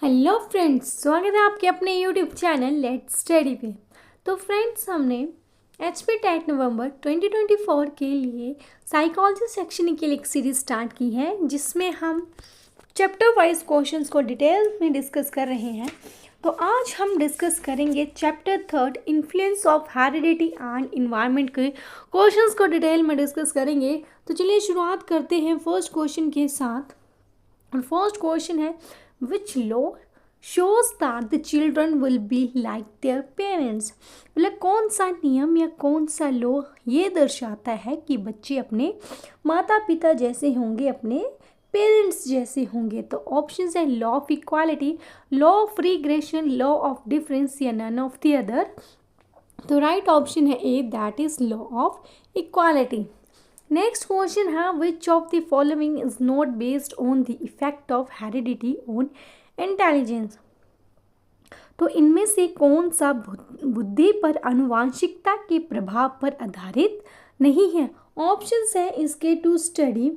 Hello friends, स्वागत है आपके अपने यूट्यूब चैनल लेट्स स्टडी पे। तो फ्रेंड्स, हमने एचपी टेट नवंबर 2024 के लिए साइकोलॉजी सेक्शन के लिए एक सीरीज स्टार्ट की है, जिसमें हम चैप्टर वाइज क्वेश्चंस को डिटेल में डिस्कस कर रहे हैं। तो आज हम डिस्कस करेंगे chapter 3 influence of heredity and environment के क्वेश्चंस को डिटेल में डिस्कस करेंगे। तो चलिए शुरुआत करते हैं फर्स्ट क्वेश्चन के साथ। और फर्स्ट क्वेश्चन है, which law shows that the children will be like their parents। मतलब कौन सा नियम या कौन सा लॉ ये दर्शाता है कि बच्चे अपने माता पिता जैसे होंगे, अपने पेरेंट्स जैसे होंगे। तो ऑप्शन है law of equality, law of regression, law of difference या नन ऑफ द अदर। तो राइट ऑप्शन है A, that is law of equality. Next question है, which of the following is not based on the effect of heredity on intelligence. तो इनमें से कौन सा बुद्धि पर आनुवांशिकता के प्रभाव पर आधारित नहीं है। ऑप्शंस है इसके, to study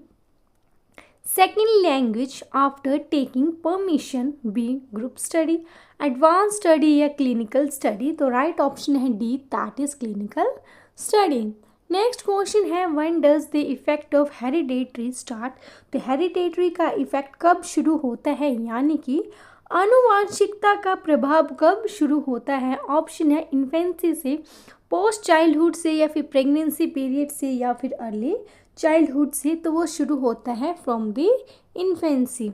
second language after taking permission, B group study, advance study या क्लिनिकल स्टडी। तो राइट ऑप्शन है D, that is clinical study. Next question है, when does the effect of hereditary start. तो hereditary का effect कब शुरू होता है, यानी कि आनुवांशिकता का प्रभाव कब शुरू होता है। ऑप्शन है इन्फेंसी से, पोस्ट चाइल्डहुड से, या फिर प्रेगनेंसी पीरियड से, या फिर अर्ली चाइल्डहुड से। तो वो शुरू होता है फ्रॉम द इन्फेंसी।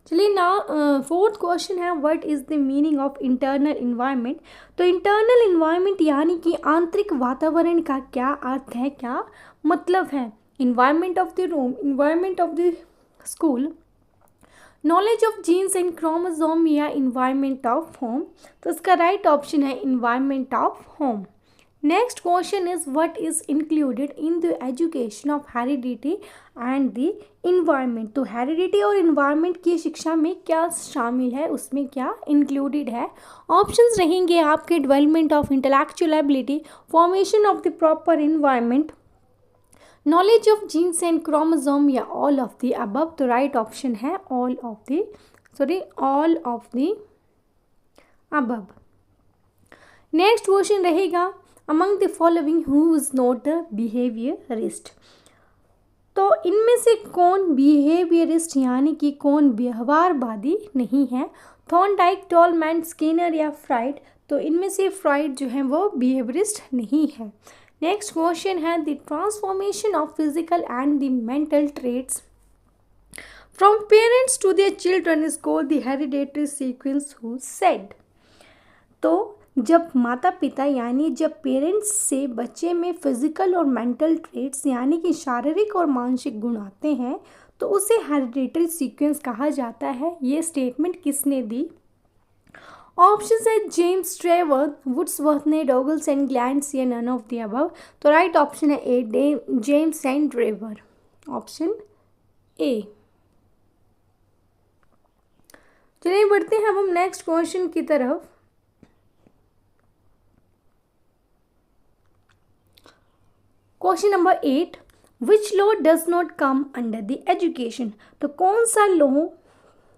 चलिए ना, फोर्थ क्वेश्चन है, what is the meaning of internal environment. तो इंटरनल इन्वायरमेंट यानी कि आंतरिक वातावरण का क्या अर्थ है, क्या मतलब है। Environment of the room, environment of the school, knowledge of genes and chromosome या इन्वायरमेंट ऑफ होम। तो इसका राइट ऑप्शन है environment of home. Next question is, what is included in the education of heredity and the environment. तो heredity और environment की शिक्षा में क्या शामिल है, उसमें क्या इंक्लूडेड है। ऑप्शंस रहेंगे आपके, development of intellectual ability, formation of the proper environment, knowledge of genes and chromosome या ऑल ऑफ द अबव। तो राइट ऑप्शन है all of the above. Next question रहेगा, among the following who is not the behaviourist. तो इनमें से कौन behaviourist यानी कि कौन व्यवहारवादी नहीं है। थॉर्नडाइक, टॉलमैन, स्किनर या फ्राइड। तो इनमें से फ्राइड जो है वो बिहेवियरिस्ट नहीं है। नेक्स्ट क्वेश्चन है, the transformation of physical and the mental traits from parents to their children is called the hereditary sequence, who said. तो जब माता पिता यानी जब पेरेंट्स से बच्चे में फिजिकल और मेंटल ट्रेट्स यानी कि शारीरिक और मानसिक गुण आते हैं, तो उसे हेरिडेटरी सीक्वेंस कहा जाता है। ये स्टेटमेंट किसने दी। ऑप्शन है जेम्स ट्रेवर, वुड्सवर्थ ने, डॉगल्स एंड ग्लैंड्स या नन ऑफ द अबव। तो राइट ऑप्शन है A, James and Trevor, option A. चलिए बढ़ते हैं अब हम नेक्स्ट क्वेश्चन की तरफ। Question number 8, which law does not come under the education. तो कौन सा लॉ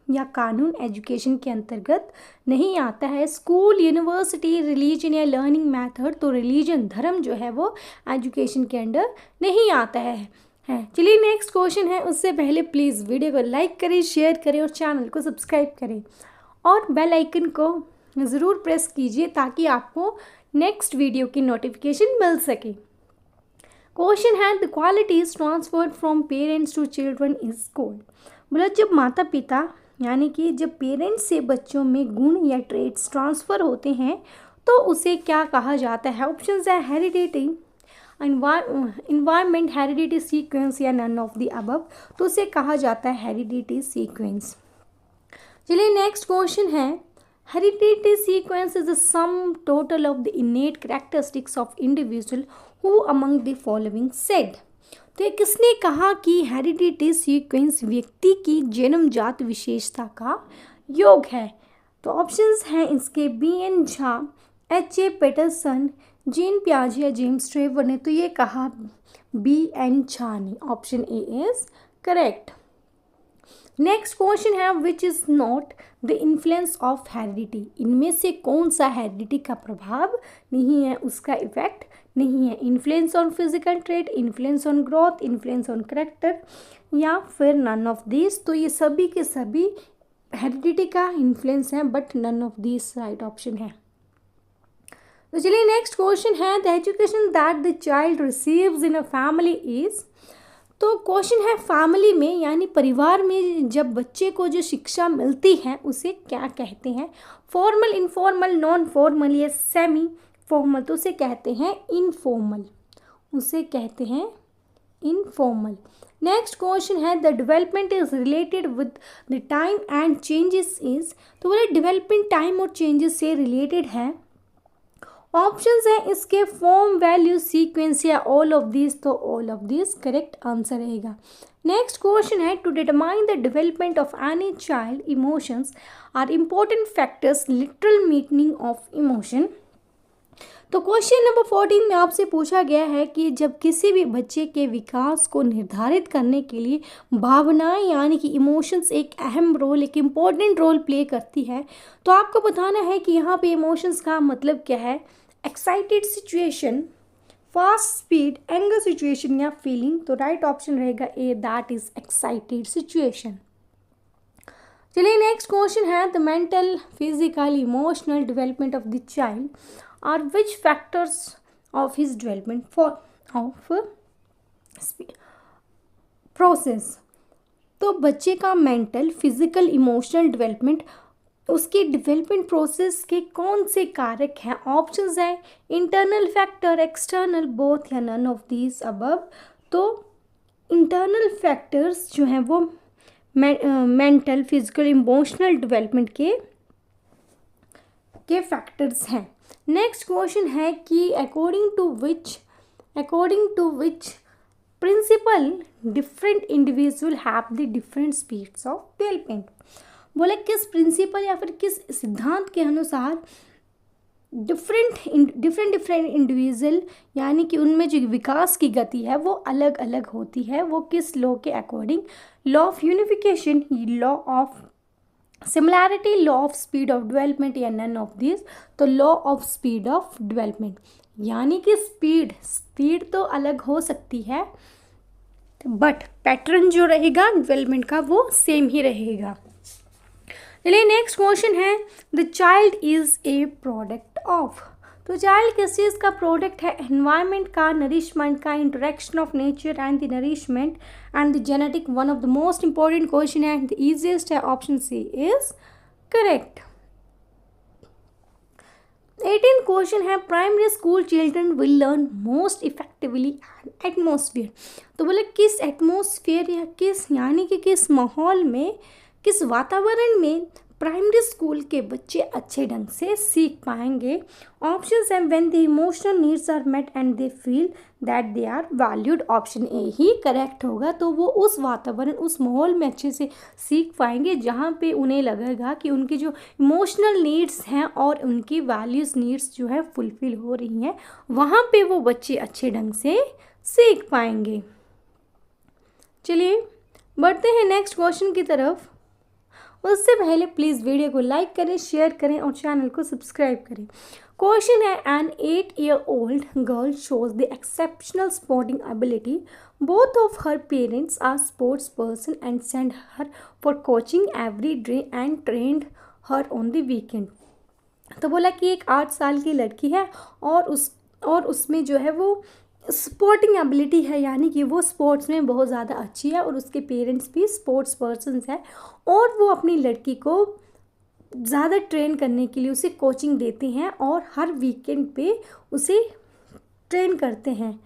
या कानून एजुकेशन के अंतर्गत नहीं आता है। स्कूल, यूनिवर्सिटी, रिलीजन या लर्निंग मेथड। तो रिलीजन, धर्म जो है वो एजुकेशन के अंडर नहीं आता है। चलिए नेक्स्ट क्वेश्चन है, उससे पहले प्लीज़ वीडियो को लाइक करें, शेयर करें और चैनल को सब्सक्राइब करें और बेल आइकन को ज़रूर प्रेस कीजिए ताकि आपको नेक्स्ट वीडियो की नोटिफिकेशन मिल सके। क्वेश्चन है, the qualities transferred from parents to children is called. मतलब जब माता पिता यानी कि जब पेरेंट्स से बच्चों में गुण या ट्रेट्स ट्रांसफ़र होते हैं तो उसे क्या कहा जाता है। ऑप्शंस है हेरिडिटी, इन्वायरमेंट, हेरिडिटी सीक्वेंस या नन ऑफ द अबव। तो उसे कहा जाता है हेरिडिटी सीक्वेंस। चलिए नेक्स्ट क्वेश्चन है, heredity sequence is the sum total of the इनेट characteristics of individual who among the following said. तो ये किसने कहा कि हेरिडिटी सीक्वेंस व्यक्ति की जन्मजात विशेषता का योग है। तो ऑप्शंस हैं इसके, B N Jha, H A Paterson, Jean पियाजे या जेम्स ट्रेवर ने। तो ये कहा बी एन झा ने, option A is correct. Next question है which is not the influence of heredity, इनमें से कौन सा हेरिडिटी का प्रभाव नहीं है, उसका इफेक्ट नहीं है। Influence on physical trait, influence on growth, influence on character, या फिर नन ऑफ दिस। तो ये सभी के सभी हेरिडिटी का इन्फ्लुएंस है, but none of this right option है। तो चलिए नेक्स्ट क्वेश्चन है the education that the child receives in a family is. तो क्वेश्चन है फैमिली में यानी परिवार में जब बच्चे को जो शिक्षा मिलती है उसे क्या कहते हैं, फॉर्मल, इनफॉर्मल, नॉन फॉर्मल या सेमी फॉर्मल। तो उसे कहते हैं इनफॉर्मल, उसे कहते हैं इनफॉर्मल। नेक्स्ट क्वेश्चन है the development is related with the time and changes is. तो बोले डेवलपमेंट टाइम और चेंजेस से रिलेटेड है। ऑप्शंस है इसके फॉर्म, वैल्यू, सीक्वेंस या ऑल ऑफ दिस। तो all of this correct answer रहेगा। नेक्स्ट क्वेश्चन है to determine the development of any child emotions are important factors, literal meaning of emotion. तो question number 14 में आपसे पूछा गया है कि जब किसी भी बच्चे के विकास को निर्धारित करने के लिए भावनाएं यानी कि इमोशंस एक अहम रोल, एक इम्पॉर्टेंट रोल प्ले करती है, तो आपको बताना है कि यहाँ पे इमोशंस का मतलब क्या है। Excited situation, fast speed, anger situation या फीलिंग। तो राइट ऑप्शन रहेगा A, that is excited situation. चलिए नेक्स्ट क्वेश्चन है the mental, physical, emotional development of the child are which factors of his development for of process. तो बच्चे का mental, physical, emotional development, उसके development process के कौन से कारक हैं। ऑप्शंस है इंटरनल फैक्टर, एक्सटर्नल, बोथ या नन ऑफ दीज अबव। तो इंटरनल फैक्टर्स जो हैं वो मेंटल, फिजिकल, इमोशनल डेवलपमेंट के फैक्टर्स हैं। नेक्स्ट क्वेश्चन है कि according to which principle different individual have the different speeds of development. बोले किस प्रिंसिपल या फिर किस सिद्धांत के अनुसार डिफरेंट इंडिविजुअल यानी कि उनमें जो विकास की गति है वो अलग अलग होती है। वो किस लॉ के according, law of unification, law of similarity, law of speed of development या नन ऑफ दिस। तो law of speed of development यानी कि स्पीड तो अलग हो सकती है बट पैटर्न जो रहेगा डेवलपमेंट का वो सेम ही रहेगा। चलिए नेक्स्ट क्वेश्चन है the child is a product of. तो चाइल्ड किस चीज़ का प्रोडक्ट है, एनवायरनमेंट का, नरिशमेंट का, interaction of nature and the nourishment and the genetic. One of the most important question है, द इजीएस्ट है, option C is correct. 18 question है primary school children will learn most effectively atmosphere. तो बोले किस atmosphere या किस यानी कि किस माहौल में, किस वातावरण में प्राइमरी स्कूल के बच्चे अच्छे ढंग से सीख पाएंगे। ऑप्शंस हैं when the emotional needs are met and they feel that they are valued. Option A ही करेक्ट होगा। तो वो उस वातावरण, उस माहौल में अच्छे से सीख पाएंगे जहाँ पे उन्हें लगेगा कि उनकी जो इमोशनल नीड्स हैं और उनकी वैल्यूज नीड्स जो है फुलफिल हो रही हैं, वहाँ पे वो बच्चे अच्छे ढंग से सीख पाएंगे। चलिए बढ़ते हैं नेक्स्ट क्वेश्चन की तरफ। उससे पहले प्लीज़ वीडियो को लाइक करें, शेयर करें और चैनल को सब्सक्राइब करें। क्वेश्चन है an 8-year-old girl shows the exceptional sporting ability, both of her parents are sports person and send her for coaching every day and trained her on the weekend. तो बोला कि एक 8 साल की लड़की है और उसमें जो है वो स्पोर्टिंग एबिलिटी है यानी कि वो स्पोर्ट्स में बहुत ज़्यादा अच्छी है और उसके पेरेंट्स भी स्पोर्ट्स पर्सन्स हैं और वो अपनी लड़की को ज़्यादा ट्रेन करने के लिए उसे कोचिंग देते हैं और हर वीकेंड पे उसे ट्रेन करते हैं।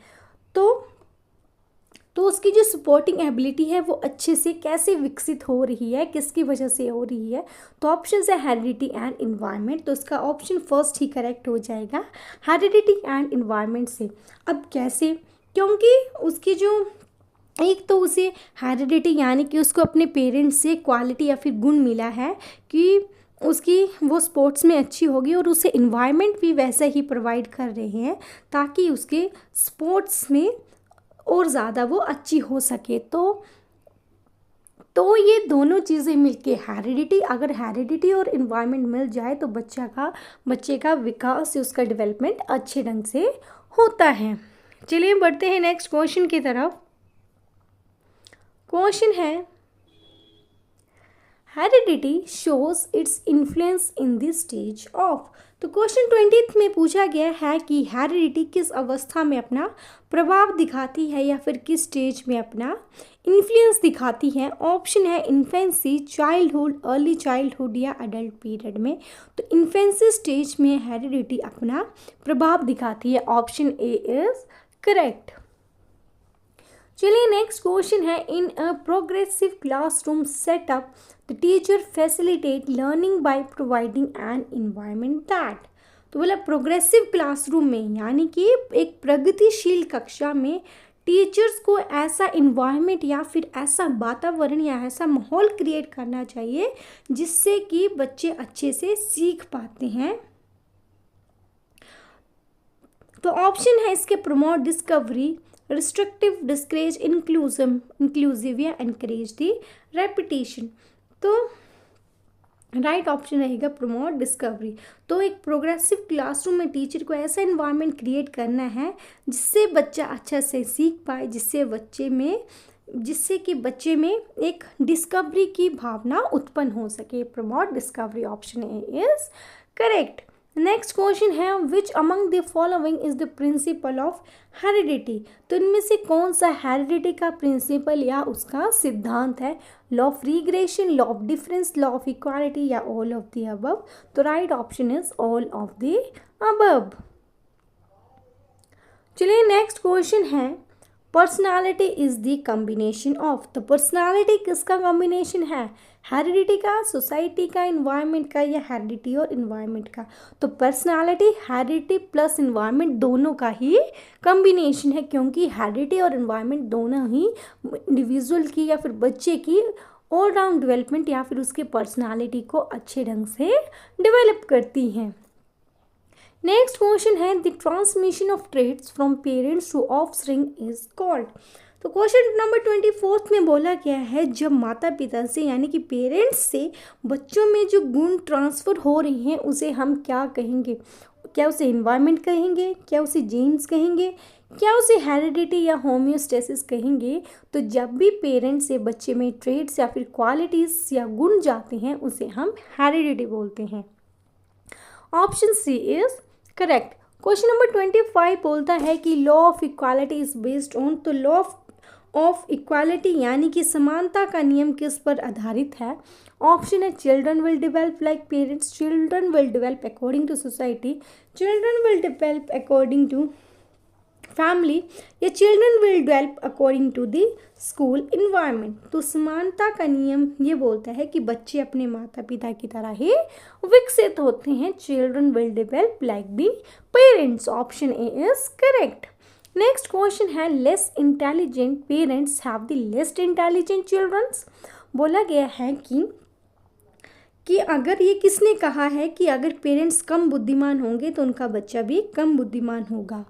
तो उसकी जो सपोर्टिंग एबिलिटी है वो अच्छे से कैसे विकसित हो रही है, किसकी वजह से हो रही है। तो ऑप्शन है हेरिडिटी एंड इन्वायरमेंट। तो उसका ऑप्शन फर्स्ट ही करेक्ट हो जाएगा, हेरिडिटी एंड इन्वायरमेंट से। अब कैसे, क्योंकि उसकी जो एक तो उसे हेरिडिटी यानी कि उसको अपने पेरेंट्स से क्वालिटी या फिर गुण मिला है कि उसकी वो स्पोर्ट्स में अच्छी होगी और उसे इन्वायरमेंट भी वैसा ही प्रोवाइड कर रहे हैं ताकि उसके स्पोर्ट्स में और ज़्यादा वो अच्छी हो सके। तो तो ये दोनों चीज़ें मिलके हेरिडिटी, अगर हेरिडिटी और इन्वायरमेंट मिल जाए तो बच्चे का विकास, उसका डेवलपमेंट अच्छे ढंग से होता है। चलिए बढ़ते हैं नेक्स्ट क्वेश्चन की तरफ। क्वेश्चन है heredity shows its influence in this stage of. तो क्वेश्चन 20 में पूछा गया है कि हेरिडिटी किस अवस्था में अपना प्रभाव दिखाती है या फिर किस स्टेज में अपना इन्फ्लुएंस दिखाती है। ऑप्शन है इन्फेंसी, चाइल्डहुड, अर्ली चाइल्डहुड या अडल्ट पीरियड में। तो इन्फेंसी स्टेज में हेरिडिटी अपना प्रभाव दिखाती है। Option A is correct. चलिए नेक्स्ट क्वेश्चन है in a progressive classroom setup the teacher facilitate learning by providing an environment that. तो बोला प्रोग्रेसिव क्लासरूम में, यानी कि एक प्रगतिशील कक्षा में टीचर्स को ऐसा इन्वायरमेंट या फिर ऐसा वातावरण या ऐसा माहौल क्रिएट करना चाहिए जिससे कि बच्चे अच्छे से सीख पाते हैं। तो ऑप्शन है इसके promote discovery, restrictive, discourage, inclusive या एनकरेज दी रेपिटेशन। तो राइट ऑप्शन रहेगा प्रमोट डिस्कवरी। तो एक प्रोग्रेसिव क्लासरूम में टीचर को ऐसा इन्वायरमेंट क्रिएट करना है जिससे बच्चा अच्छा से सीख पाए, जिससे कि बच्चे में एक डिस्कवरी की भावना उत्पन्न हो सके। Promote discovery, option A is correct. Next question है which among the following is the principle of heredity. तो इनमें से कौन सा हेरिडिटी का प्रिंसिपल या उसका सिद्धांत है। Law of regression, law of difference, law of equality या ऑल ऑफ द अबव। तो right option is all of the above. चलिए नेक्स्ट क्वेश्चन है personality is the combination of. तो पर्सनालिटी किसका कॉम्बिनेशन है, हेरिडिटी का, सोसाइटी का, environment का या हेरिडिटी और इन्वायरमेंट का। तो पर्सनालिटी हेरिडिटी प्लस इन्वायरमेंट दोनों का ही कॉम्बिनेशन है, क्योंकि हेरिडिटी और इन्वायरमेंट दोनों ही इंडिविजुअल की या फिर बच्चे की ऑल राउंड डेवलपमेंट या फिर उसके पर्सनालिटी को अच्छे ढंग से डेवलप करती हैं। नेक्स्ट क्वेश्चन है the transmission of traits from parents to offspring is called. तो क्वेश्चन नंबर 24 में बोला गया है जब माता पिता से यानी कि पेरेंट्स से बच्चों में जो गुण ट्रांसफ़र हो रही हैं उसे हम क्या कहेंगे। क्या उसे इन्वायरमेंट कहेंगे, क्या उसे जीन्स कहेंगे, क्या उसे हेरिडिटी या होम्योस्टेसिस कहेंगे। तो जब भी पेरेंट्स से बच्चे में ट्रेट्स या फिर क्वालिटीज़ या गुण जाते हैं उसे हम हेरिडिटी बोलते हैं। Option C is correct. Question number 25 बोलता है कि law of equality is based on. तो लॉ ऑफ इक्वालिटी यानी कि समानता का नियम किस पर आधारित है। ऑप्शन है children will develop like parents, children will develop according to society, children will develop according to family या children will develop according to the school environment. तो समानता का नियम ये बोलता है कि बच्चे अपने माता पिता की तरह ही विकसित होते हैं। Children will develop like the parents, option A is correct. Next question है less intelligent parents have the least intelligent childrens. बोला गया है कि अगर ये किसने कहा है कि अगर पेरेंट्स कम बुद्धिमान होंगे तो उनका बच्चा भी कम बुद्धिमान होगा।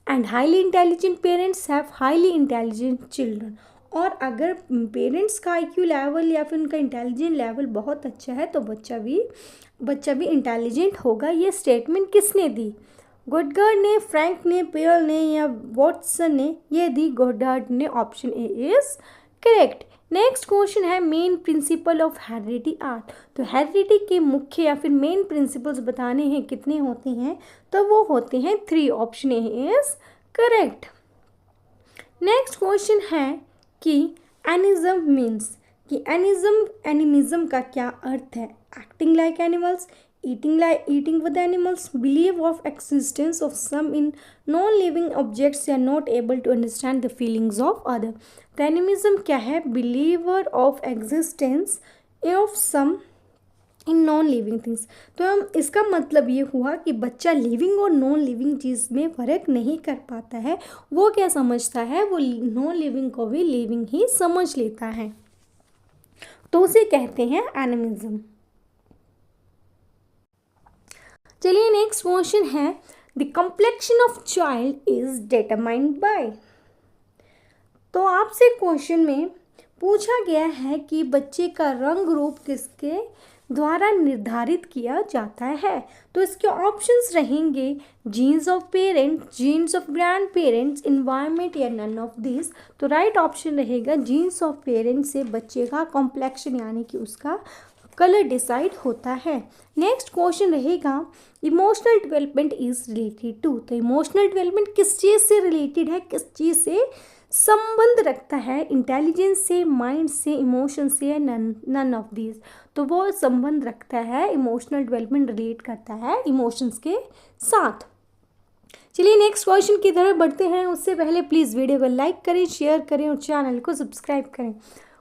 And highly intelligent parents have highly intelligent children. और अगर पेरेंट्स का IQ लेवल या फिर उनका इंटेलिजेंट लेवल बहुत अच्छा है तो बच्चा भी इंटेलिजेंट होगा। ये स्टेटमेंट किसने दी, गोडगार्ड ने, फ्रैंक ने, पेयल ने या वॉटसन ने। ये दी गोडगार्ड ने, option A is correct. Next question है main principle of heredity are. तो हेरिडिटी के मुख्य या फिर मेन प्रिंसिपल्स बताने हैं कितने होते हैं, तो वो होते हैं 3, option A is correct. Next question है कि एनिज्म मीन्स कि एनिमिज्म का क्या अर्थ है। Acting like animals, eating with animals, belief of existence of some in non-living objects या not able to understand the feelings of other। तो एनिमिज्म क्या है, believer of existence of some in non living things. तो हम इसका मतलब ये हुआ कि बच्चा लिविंग और नॉन लिविंग चीज़ में फ़र्क नहीं कर पाता है। वो क्या समझता है, वो नॉन लिविंग को भी लिविंग ही समझ लेता है, तो उसे कहते हैं एनिमिज्म। चलिए नेक्स्ट क्वेश्चन है the complexion of child is determined by. तो आपसे क्वेश्चन में पूछा गया है कि बच्चे का रंग रूप किसके द्वारा निर्धारित किया जाता है। तो इसके ऑप्शंस रहेंगे jeans of parents, jeans of grand parents, environment या नन ऑफ दिस। तो राइट ऑप्शन रहेगा जीन्स ऑफ पेरेंट्स से बच्चे का कॉम्प्लेक्शन यानी कि उसका कलर डिसाइड होता है। नेक्स्ट क्वेश्चन रहेगा emotional development is related to. तो इमोशनल डेवलपमेंट किस चीज़ से रिलेटेड है, किस चीज़ से संबंध रखता है, इंटेलिजेंस से, माइंड से, इमोशन से या नन ऑफ दिस। तो वो संबंध रखता है, इमोशनल डेवलपमेंट रिलेट करता है इमोशंस के साथ। चलिए नेक्स्ट क्वेश्चन की तरफ बढ़ते हैं। उससे पहले प्लीज़ वीडियो को लाइक करें, शेयर करें और चैनल को सब्सक्राइब करें।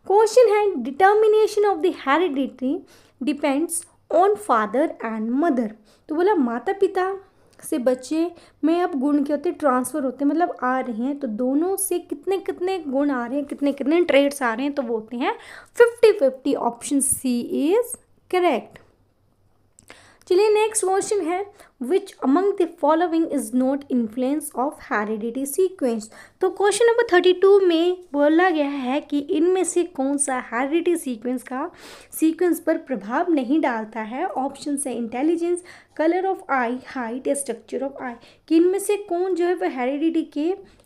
क्वेश्चन है determination of the heredity depends on father and mother. तो बोला माता पिता से बच्चे में अब गुण क्या होते हैं, ट्रांसफ़र होते हैं, मतलब आ रहे हैं। तो दोनों से कितने कितने गुण आ रहे हैं, कितने कितने ट्रेड्स आ रहे हैं, तो वो होते हैं 50-50। Option C is correct. चलिए नेक्स्ट क्वेश्चन है which among the following is not influence of heredity sequence. तो क्वेश्चन नंबर 32 में बोला गया है कि इनमें से कौन सा हेरिडिटी सीक्वेंस पर प्रभाव नहीं डालता है। ऑप्शन है intelligence, colour of I, height या स्ट्रक्चर ऑफ आई। कि इनमें से कौन जो है वह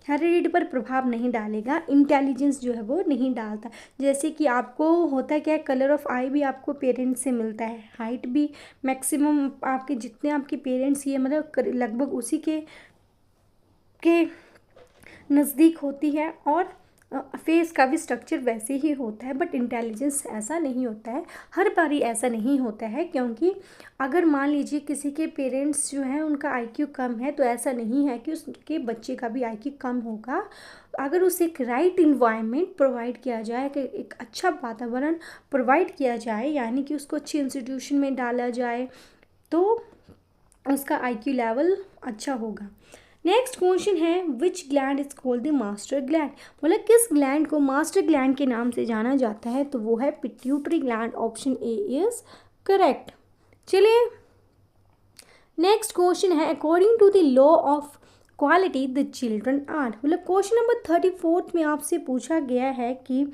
हेरिडिटी पर प्रभाव नहीं डालेगा, इंटेलिजेंस जो है वो नहीं डालता। जैसे कि आपको होता है क्या, कलर ऑफ आई भी आपको पेरेंट्स से मिलता है, हाइट भी मैक्सिमम आपके जितने आपके पेरेंट्स ये मतलब लगभग उसी के नज़दीक होती है, और फेस का भी स्ट्रक्चर वैसे ही होता है। बट इंटेलिजेंस ऐसा नहीं होता है, हर बारी ऐसा नहीं होता है। क्योंकि अगर मान लीजिए किसी के पेरेंट्स जो हैं उनका आईक्यू कम है, तो ऐसा नहीं है कि उसके बच्चे का भी आईक्यू कम होगा। अगर उसे एक राइट इन्वायरमेंट प्रोवाइड किया जाए, कि एक अच्छा वातावरण प्रोवाइड किया जाए, यानी कि उसको अच्छी इंस्टीट्यूशन में डाला जाए, तो उसका आईक्यू लेवल अच्छा होगा। नेक्स्ट क्वेश्चन है विच gland is called the master gland. मतलब किस ग्लैंड को मास्टर ग्लैंड के नाम से जाना जाता है, तो वो है pituitary gland. Option A is correct. चलिए नेक्स्ट क्वेश्चन है according to the law of quality the children are. मतलब क्वेश्चन नंबर 34 में आपसे पूछा गया है कि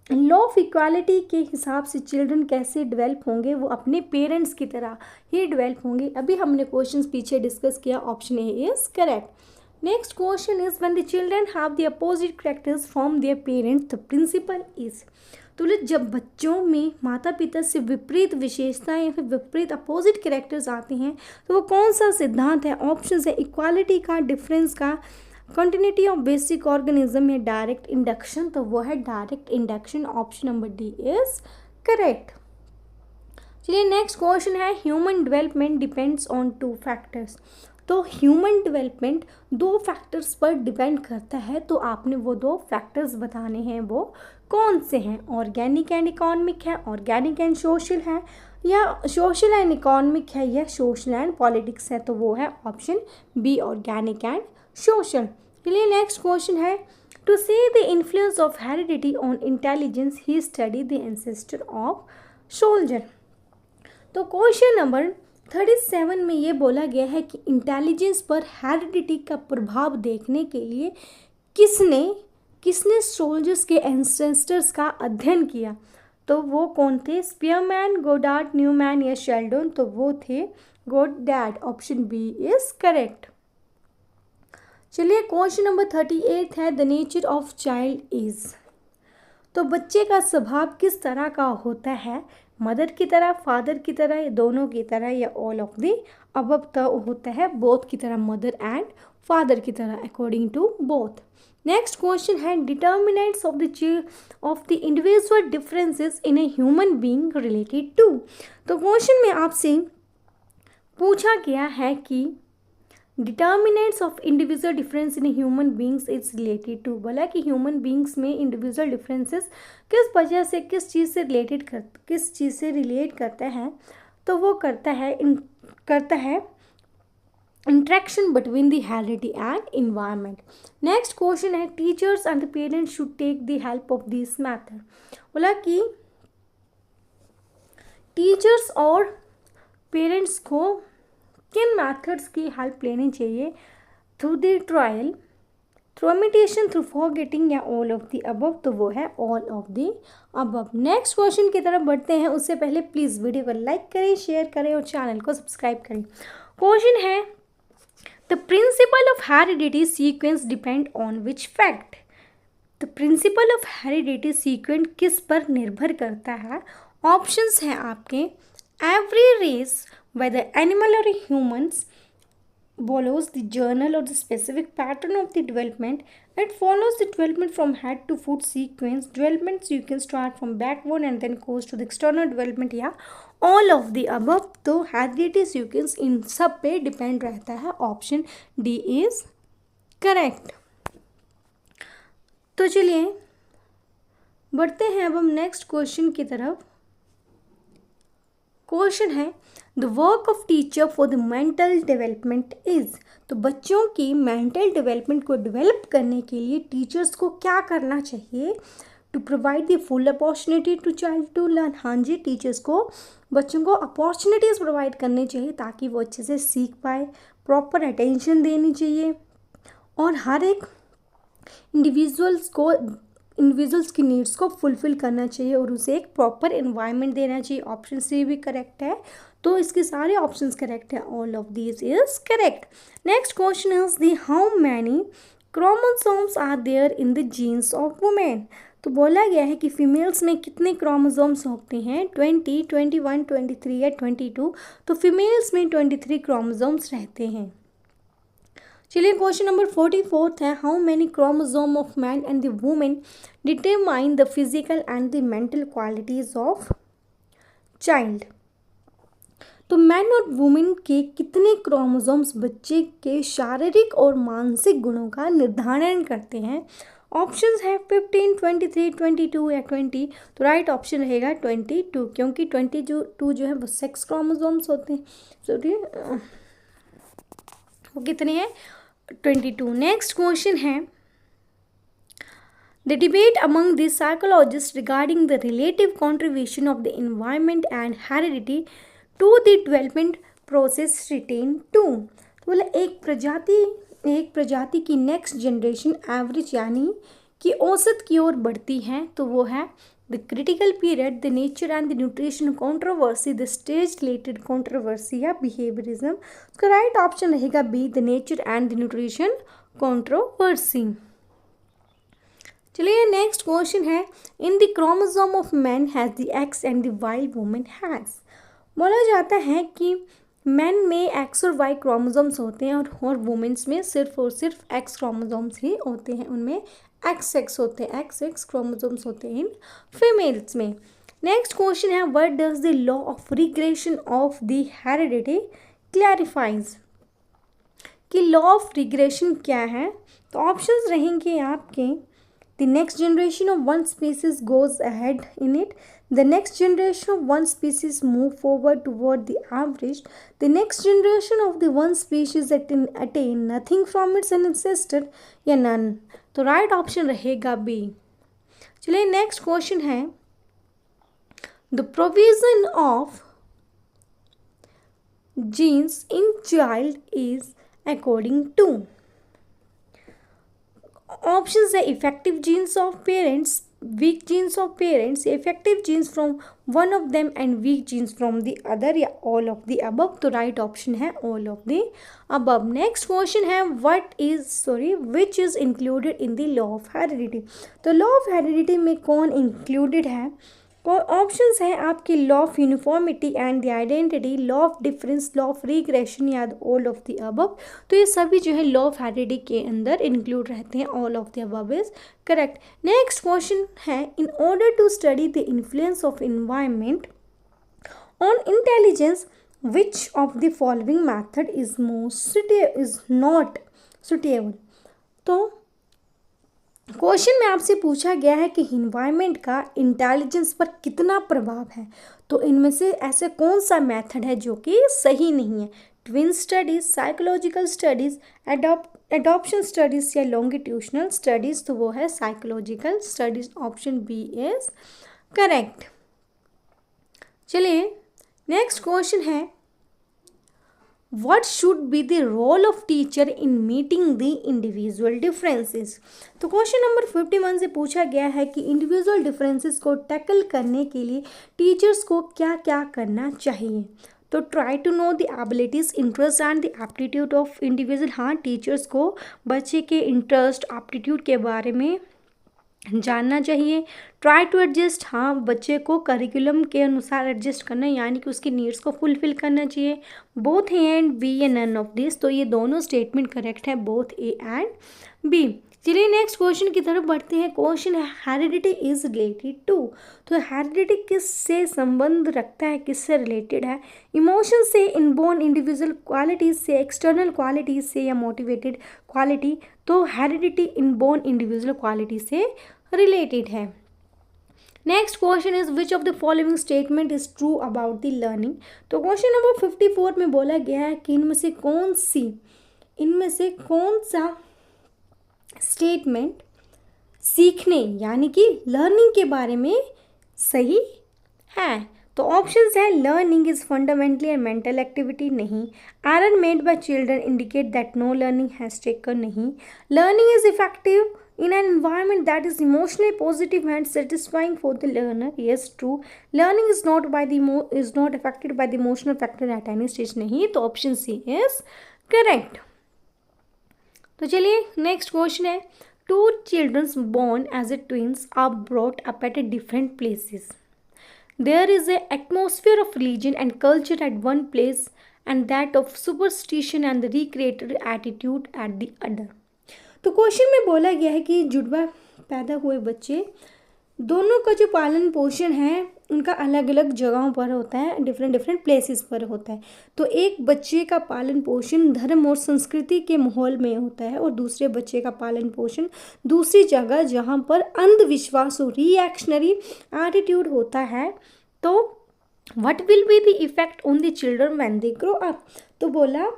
लॉ ऑफ इक्वालिटी के हिसाब से चिल्ड्रन कैसे डेवलप होंगे, वो अपने पेरेंट्स की तरह ही डेवलप होंगे। अभी हमने क्वेश्चंस पीछे डिस्कस किया, option A is correct. Next question is when the children have the opposite characters from their parents the principle is. तो जब बच्चों में माता पिता से विपरीत विशेषताएं या फिर विपरीत अपोजिट कैरेक्टर्स आते हैं, तो वो कौन सा सिद्धांत है। ऑप्शन है इक्वालिटी का, डिफरेंस का, कंटिन्यूटी ऑफ बेसिक ऑर्गेनिज्म या डायरेक्ट इंडक्शन। तो वो है direct induction. Option number D is correct. चलिए नेक्स्ट क्वेश्चन है human development depends on 2 factors. तो ह्यूमन डेवलपमेंट 2 फैक्टर्स पर डिपेंड करता है। तो आपने वो 2 फैक्टर्स बताने हैं, वो कौन से हैं। ऑर्गेनिक एंड इकोनॉमिक है, ऑर्गेनिक एंड सोशल है, या सोशल एंड इकोनॉमिक है, या सोशल एंड पॉलिटिक्स है। तो वो है option B organic and social. चलिए नेक्स्ट क्वेश्चन है to see the influence of heredity on intelligence he study the ancestor of soldier. तो क्वेश्चन नंबर 37 में ये बोला गया है कि इंटेलिजेंस पर हेरिडिटी का प्रभाव देखने के लिए किसने सोल्जर्स के एंसेस्टर्स का अध्ययन किया। तो वो कौन थे, स्पीयरमैन, गोडार्ड, न्यूमैन या शेल्डन। तो वो थे Goddard. Option B is correct. चलिए क्वेश्चन नंबर 38 है the nature of child is. तो बच्चे का स्वभाव किस तरह का होता है, मदर की तरह, फादर की तरह, या दोनों की तरह, या ऑल ऑफ द अबव। तो होता है बोथ की तरह, मदर एंड फादर की तरह, according to both. Next question है determinants of the individual differences in a human being related to. तो क्वेश्चन में आपसे पूछा गया है कि determinants of individual difference in human beings is related to. बोला कि ह्यूमन बींग्स में इंडिविजुअल डिफरेंसेस किस वजह से, किस चीज़ से रिलेट करता है। तो वो करता है interaction between the heredity and environment. Next question है teachers and the parents should take the help of this method. बोला कि टीचर्स और पेरेंट्स को किन मैथड्स की हेल्प लेनी चाहिए through the trial, through imitation, through forgetting या ऑल ऑफ द अबव, तो वो है all of the above. Next question की तरफ बढ़ते हैं, उससे पहले प्लीज़ वीडियो को लाइक करें, शेयर करें और चैनल को सब्सक्राइब करें। क्वेश्चन है the principle of heredity sequence depend on which fact. The principle of heredity sequence किस पर निर्भर करता है? ऑप्शंस हैं आपके, every race whether animal or humans follows the journal or the specific pattern of the development. It follows the development from head to foot sequence development, so you can start from backbone and then goes to the external development या all of the above। तो heredity sequence इन सब पे depend रहता है। Option D is correct. तो चलिए बढ़ते हैं अब हम नेक्स्ट क्वेश्चन की तरफ। क्वेश्चन है the work of teacher for the mental development is. तो बच्चों की मेंटल डेवलपमेंट को डेवलप करने के लिए टीचर्स को क्या करना चाहिए? To provide the full opportunity to child to learn. हाँ जी, टीचर्स को बच्चों को अपॉर्चुनिटीज़ प्रोवाइड करनी चाहिए ताकि वो अच्छे से सीख पाए, प्रॉपर अटेंशन देनी चाहिए और हर एक इंडिविजुअल्स की नीड्स को फुलफिल करना चाहिए और उसे एक प्रॉपर एनवायरनमेंट देना चाहिए। ऑप्शन सी भी करेक्ट है, तो इसके सारे ऑप्शंस करेक्ट है। All of these is correct. Next question is the how many chromosomes are there in the genes of women. तो बोला गया है कि फीमेल्स में कितने क्रोमोसोम्स होते हैं? 20, 21, 23 या 22। तो फीमेल्स में 23 क्रोमोसोम्स रहते हैं। चलिए क्वेश्चन नंबर 44 है how many chromosome of man and the women determine the physical and the mental qualities of child. तो मैन और वुमेन के कितने क्रोमोसोम्स बच्चे के शारीरिक और मानसिक गुणों का निर्धारण करते हैं? ऑप्शंस है 15, 23, 22 या 20। तो राइट ऑप्शन रहेगा 22, क्योंकि 22 जो है वो सेक्स क्रोमोसोम्स होते हैं। सॉरी, वो कितने हैं? 22। नेक्स्ट क्वेश्चन है the debate among the psychologist regarding the relative contribution of the environment and heredity to the development process written to. तो बोला एक प्रजाति की नेक्स्ट जनरेशन एवरेज यानी कि औसत की ओर बढ़ती है, तो वो है the critical period, the nature and the nutrition controversy, the stage related controversy या बिहेवियरिज्म। उसका राइट ऑप्शन रहेगा B, the nature and the nutrition controversy. चलिए नेक्स्ट क्वेश्चन है in the chromosome of man has the X and the Y women has. बोला जाता है कि man में एक्स और वाई क्रोमोसोम्स होते हैं और वुमेन्स में सिर्फ और सिर्फ एक्स क्रोमोसोम्स ही होते हैं। उनमें एक्स होते हैं, एक्स क्रोमोसोम्स होते हैं इन फीमेल्स में। नेक्स्ट क्वेश्चन है what does the law of regression of the heredity clarifies. कि लॉ ऑफ रिग्रेशन क्या है? तो ऑप्शंस रहेंगे आपके the next generation of one species goes ahead in it, the next generation of one species move forward toward the average, the next generation of the one species attain nothing from its ancestor या none। तो right option रहेगा B. चलिए next question है the provision of genes in child is according to. Options है effective genes of parents, weak genes of parents, effective genes from one of them and weak genes from the other या all of the above. तो right option है all of the above. Next question है which is included in the law of heredity. तो law of heredity में कौन included है? Options हैं आपके law of uniformity and the identity, law of difference, law of regression या all of the above. तो ये सभी जो है लॉ ऑफ हेरिडिटी के अंदर इंक्लूड रहते हैं। All of the above is correct. Next question है in order to study the influence of environment on intelligence which of the following method is not suitable. तो क्वेश्चन में आपसे पूछा गया है कि इन्वायरमेंट का इंटेलिजेंस पर कितना प्रभाव है, तो इनमें से ऐसे कौन सा मेथड है जो कि सही नहीं है? Twin studies, psychological studies, adoption studies या लॉन्गिट्यूशनल स्टडीज। तो वो है psychological studies. Option B is correct. चलिए नेक्स्ट क्वेश्चन है what should be the role of teacher in meeting the individual differences. तो क्वेश्चन नंबर 51 से पूछा गया है कि इंडिविजुअल डिफरेंसेस को टैकल करने के लिए टीचर्स को क्या क्या करना चाहिए। तो try to know the abilities, interest and the aptitude of individual. हाँ, टीचर्स को बच्चे के इंटरेस्ट, एप्टीट्यूड के बारे में जानना चाहिए। ट्राई टू एडजस्ट, हाँ बच्चे को करिकुलम के अनुसार एडजस्ट करना, यानी कि उसकी नीड्स को फुलफिल करना चाहिए। बोथ ए एंड बी या नन ऑफ दिस, तो ये दोनों स्टेटमेंट करेक्ट है, बोथ ए एंड बी। चलिए नेक्स्ट क्वेश्चन की तरफ बढ़ते हैं। क्वेश्चन है हेरिडिटी इज रिलेटेड टू। तो हेरिडिटी किससे संबंध रखता है, किससे रिलेटेड है? इमोशन से, इनबोर्न इंडिविजुअल क्वालिटीज से, एक्सटर्नल क्वालिटीज से या मोटिवेटेड क्वालिटी। तो हेरिडिटी इनबोर्न इंडिविजुअल क्वालिटी से रिलेटेड है। Next question is which of the following statement is true about the learning. तो क्वेश्चन नंबर 54 में बोला गया है कि इनमें से कौन सा स्टेटमेंट सीखने यानी कि लर्निंग के बारे में सही है। तो ऑप्शंस है learning is fundamentally and mental activity, नहीं। Error made by children indicate that no learning has taken, नहीं। Learning is effective in an environment that is emotionally positive and satisfying for the learner, yes true. Learning is not affected by the emotional factor at any stage, नहीं। तो option C is correct। तो चलिए next question है to childrens born as a twins are brought up at a different places. There is a atmosphere of religion and culture at one place and that of superstition and the recreated attitude at the other. तो question में बोला गया है कि जुड़वा पैदा हुए बच्चे दोनों का जो पालन पोषण है उनका अलग अलग जगहों पर होता है, डिफरेंट प्लेसेस पर होता है। तो एक बच्चे का पालन पोषण धर्म और संस्कृति के माहौल में होता है और दूसरे बच्चे का पालन पोषण दूसरी जगह जहाँ पर अंधविश्वास और रिएक्शनरी एटीट्यूड होता है। तो what will be the effect on the children when they grow up. तो बोला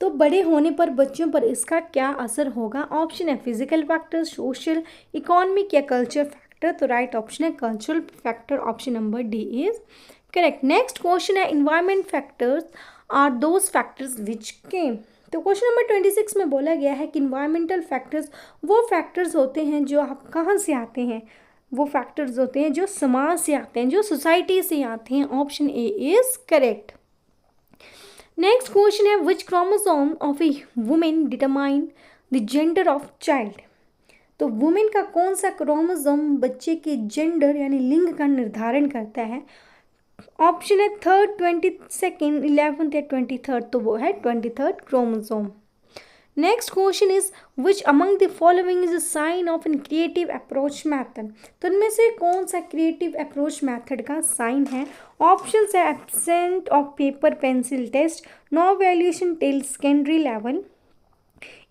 तो बड़े होने पर बच्चों पर इसका क्या असर होगा। ऑप्शन है फिजिकल फैक्टर, सोशल, इकोनॉमिक या कल्चर फैक्टर। तो राइट ऑप्शन है cultural factor, option number D is correct. Next question है environment factors are those factors which came. तो क्वेश्चन नंबर 26 में बोला गया है कि इन्वायरमेंटल फैक्टर्स वो फैक्टर्स होते हैं जो आप कहाँ से आते हैं, वो फैक्टर्स होते हैं जो समाज से आते हैं, जो सोसाइटी से आते हैं। Option A is correct. Next question है which chromosome of a women determine the gender of child. तो वुमेन का कौन सा क्रोमोसोम बच्चे के जेंडर यानी लिंग का निर्धारण करता है। ऑप्शन है 3rd, 22nd, 11th या 23rd। तो वो है 23rd chromosome. Next question is which among the following is a sign of an creative approach method. तो इनमें से कौन सा क्रिएटिव अप्रोच मैथड का साइन है। ऑप्शंस है absent of paper pencil test, no valuation till secondary level,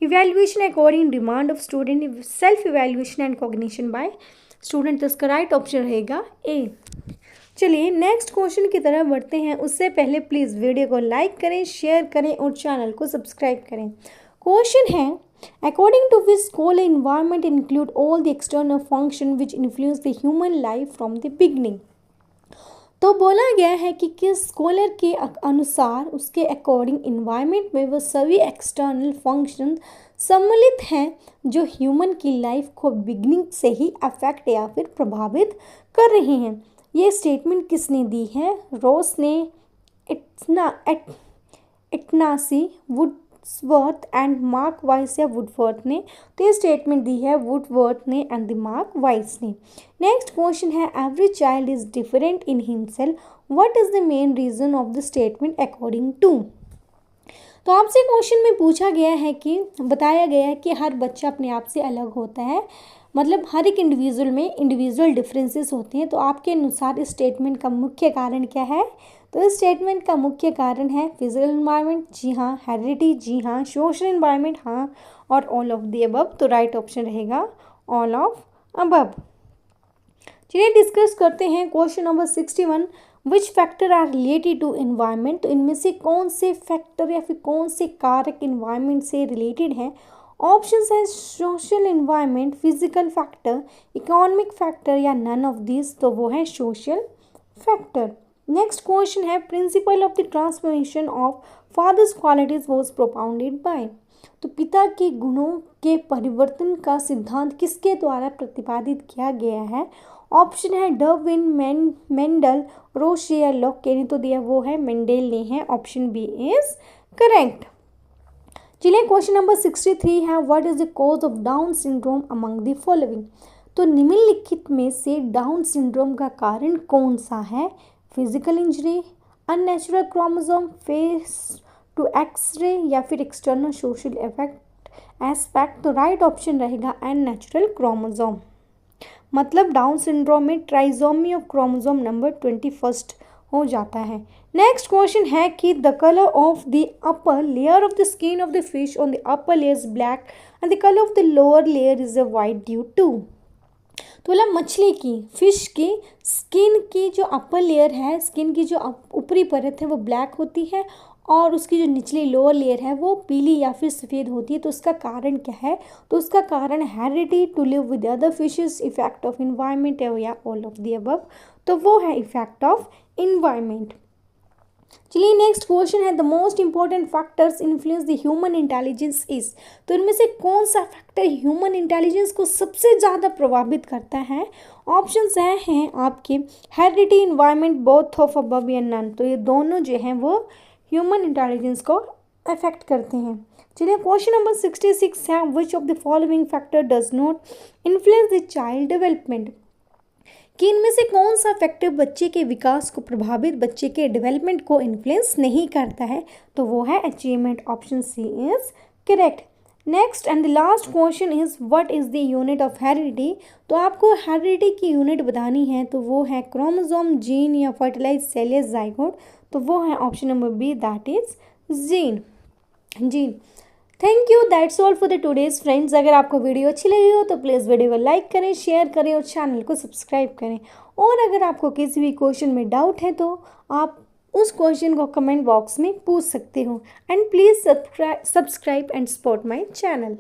evaluation according demand of student, self evaluation and cognition by student. तो इसका राइट ऑप्शन रहेगा ए। चलिए नेक्स्ट क्वेश्चन की तरफ बढ़ते हैं। उससे पहले प्लीज़ वीडियो को लाइक करें, शेयर करें और चैनल को सब्सक्राइब करें। क्वेश्चन है according to which school environment include all the external function which influence the human life from the beginning. तो बोला गया है कि किस स्कॉलर के अनुसार उसके अकॉर्डिंग इन्वायरमेंट में वो सभी एक्सटर्नल फंक्शन सम्मिलित हैं जो ह्यूमन की लाइफ को बिगनिंग से ही अफेक्ट या फिर प्रभावित कर रहे हैं। ये स्टेटमेंट किसने दी है। रॉस ने, इटनासी, वुड्सवर्थ एंड मार्क वाइस या वुडवर्थ ने। तो ये स्टेटमेंट दी है वुडवर्थ ने एंड द मार्क वाइस ने। नेक्स्ट क्वेश्चन है every child is different in himself, what is the main reason of the statement according to. तो आपसे क्वेश्चन में पूछा गया है कि बताया गया है कि हर बच्चा अपने आप से अलग होता है, मतलब हर एक इंडिविजुअल में इंडिविजुअल डिफरेंसेस होते हैं। तो आपके अनुसार इस स्टेटमेंट का मुख्य कारण क्या है। तो इस स्टेटमेंट का मुख्य कारण है फिजिकल एनवायरनमेंट, जी हाँ। हेरिडिटी, जी हाँ। सोशल एनवायरनमेंट, हाँ। और ऑल ऑफ द अबव। तो राइट ऑप्शन रहेगा ऑल ऑफ अबव। चलिए डिस्कस करते हैं question number 61 which factor are related to environment. तो इनमें से कौन से फैक्टर या फिर कौन से कारक एनवायरनमेंट से रिलेटेड हैं। ऑप्शंस है social environment, physical factor, economic factor या नन ऑफ दिस। तो वो है सोशल फैक्टर। नेक्स्ट क्वेश्चन है principle of the transformation of father's qualities was propounded by. तो पिता के गुणों के परिवर्तन का सिद्धांत किसके द्वारा प्रतिपादित किया गया है? ऑप्शन है डार्विन, मेंडल, रोशे या लॉके ने तो दिया वो है मेंडेल ने है। Option B is correct. चलिए क्वेश्चन नंबर 63 है what is the cause of Down syndrome among the following. तो निम्नलिखित में से डाउन सिंड्रोम का कारण कौन सा है? Physical injury, unnatural chromosome, face to X-ray या फिर एक्सटर्नल सोशल एस्पेक्ट। तो राइट ऑप्शन रहेगा अननेचुरल क्रोमोसोम। मतलब डाउन सिंड्रोम में ट्राइसोमी ऑफ क्रोमोसोम नंबर 21 हो जाता है। नेक्स्ट क्वेश्चन है कि the colour of the upper layer of the skin of the fish on the upper layer is black and the colour of the lower layer is white due to. तो बोला मछली की, fish की skin की जो upper layer है, skin की जो ऊपरी परत है वो ब्लैक होती है और उसकी जो निचली लोअर लेयर है वो पीली या फिर सफ़ेद होती है। तो उसका कारण क्या है? तो उसका कारण heredity, to live with other fishes, effect of environment या ऑल ऑफ द अबव। तो वो है इफेक्ट ऑफ इन्वायरमेंट। चलिए नेक्स्ट क्वेश्चन है the most important factors influence the human intelligence is. तो इनमें से कौन सा फैक्टर ह्यूमन इंटेलिजेंस को सबसे ज़्यादा प्रभावित करता है? ऑप्शंस हैं आपके heredity, environment, both of above या नन। तो ये दोनों जो हैं वो ह्यूमन इंटेलिजेंस को अफेक्ट करते हैं। चलिए क्वेश्चन नंबर 66 है which of the following factor does not influence the child development. कि इनमें से कौन सा फैक्टर बच्चे के विकास को प्रभावित, बच्चे के डेवलपमेंट को इन्फ्लुएंस नहीं करता है? तो वो है achievement. Option C is correct. Next and the last question is what is the unit of heredity. तो आपको हेरिडिटी की यूनिट बतानी है तो वो है क्रोमोसोम, जीन या फर्टिलाइज सेल या जाइगोट। तो वो है option number B that is gene. Gene. Thank you, that's all for the today's friends. अगर आपको वीडियो अच्छी लगी हो तो प्लीज़ वीडियो को लाइक करें, शेयर करें और चैनल को सब्सक्राइब करें। और अगर आपको किसी भी क्वेश्चन में डाउट है तो आप उस क्वेश्चन को कमेंट बॉक्स में पूछ सकते हो। And please subscribe and support my channel.